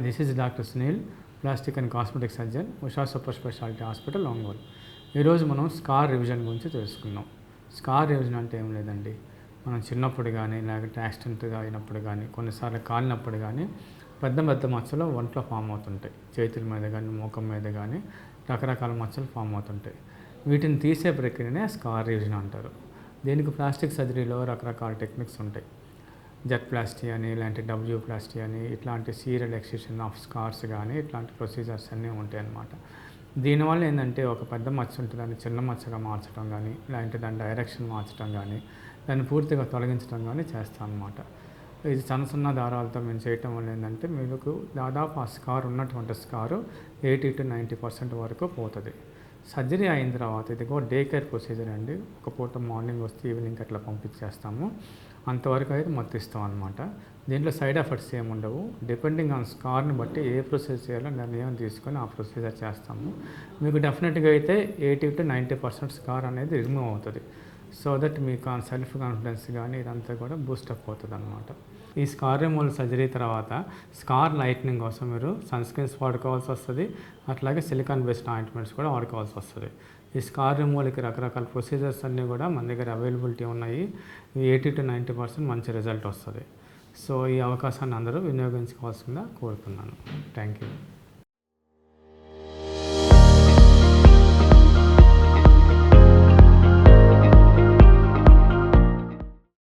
This is doctor Sunil, plastic and cosmetic surgeon, Usha super speciality hospital, Ongole. ఈరోజు మనం scar revision గురించి తెలుసుకుందాం. స్కార్ రివిజన్ అంటే ఏం లేదండి, మనం చిన్నప్పుడు కానీ లేకపోతే యాక్సిడెంట్గా అయినప్పుడు కానీ కొన్నిసార్లు కాలినప్పుడు కానీ పెద్ద పెద్ద మచ్చలు ఒంట్లో ఫామ్ అవుతుంటాయి. చేతుల మీద కానీ ముఖం మీద కానీ రకరకాల మచ్చలు ఫామ్ అవుతుంటాయి. వీటిని తీసే ప్రక్రియనే స్కార్ రివిజన్ అంటారు. దీనికి ప్లాస్టిక్ సర్జరీలో రకరకాల టెక్నిక్స్ ఉంటాయి. జెట్ ప్లాస్టీ అని, ఇలాంటి డబ్ల్యూ ప్లాస్టీ అని, ఇట్లాంటి సీరియల్ ఎక్స్ట్రూషన్ ఆఫ్ స్కార్స్ కానీ ఇట్లాంటి ప్రొసీజర్స్ అన్నీ ఉంటాయి అన్నమాట. దీనివల్ల ఏంటంటే ఒక పెద్ద మచ్చ ఉంటే దాన్ని చిన్న మచ్చగా మార్చడం కానీ, లేదంటే దాని డైరెక్షన్ మార్చడం కానీ, దాన్ని పూర్తిగా తొలగించడం కానీ చేస్తాం అన్నమాట. ఇది చిన్న చిన్న దారాలతో మేము చేయటం వల్ల ఏంటంటే మీకు దాదాపు ఆ స్కార్ ఉన్నటువంటి స్కారు 80 to 90% వరకు పోతుంది. సర్జరీ అయిన తర్వాత ఇది కూడా డే కేర్ ప్రొసీజర్ అండి. ఒక పూట మార్నింగ్ వస్తే ఈవినింగ్ అట్లా పంపించేస్తాము. అంతవరకు అయితే మత్తిస్తాం అనమాట. దీంట్లో సైడ్ ఎఫెక్ట్స్ ఏమి ఉండవు. డిపెండింగ్ ఆన్ స్కార్ని బట్టి ఏ ప్రొసీజర్ చేయాలో నిర్ణయం తీసుకొని ఆ ప్రొసీజర్ చేస్తాము. మీకు డెఫినెట్గా అయితే 80 to 90% స్కార్ అనేది రిమూవ్ అవుతుంది. సో దట్ మీకు సెల్ఫ్ కాన్ఫిడెన్స్ కానీ ఇదంతా కూడా బూస్టప్ అవుతుంది అనమాట. ఈ స్కార్ రిమూవల్ సర్జరీ తర్వాత స్కార్ లైట్నింగ్ కోసం మీరు సన్ స్క్రీన్స్ వాడుకోవాల్సి వస్తుంది. అట్లాగే సిలికాన్ బేస్డ్ ఆయింట్మెంట్స్ కూడా వాడుకోవాల్సి వస్తుంది. ఈ స్కార్ రిమూవల్కి రకరకాల ప్రొసీజర్స్ అన్నీ కూడా మన దగ్గర అవైలబిలిటీ ఉన్నాయి. 80 to 90% మంచి రిజల్ట్ వస్తుంది. సో ఈ అవకాశాన్ని అందరూ వినియోగించుకోవాల్సిందిగా కోరుతున్నాను. Thank you.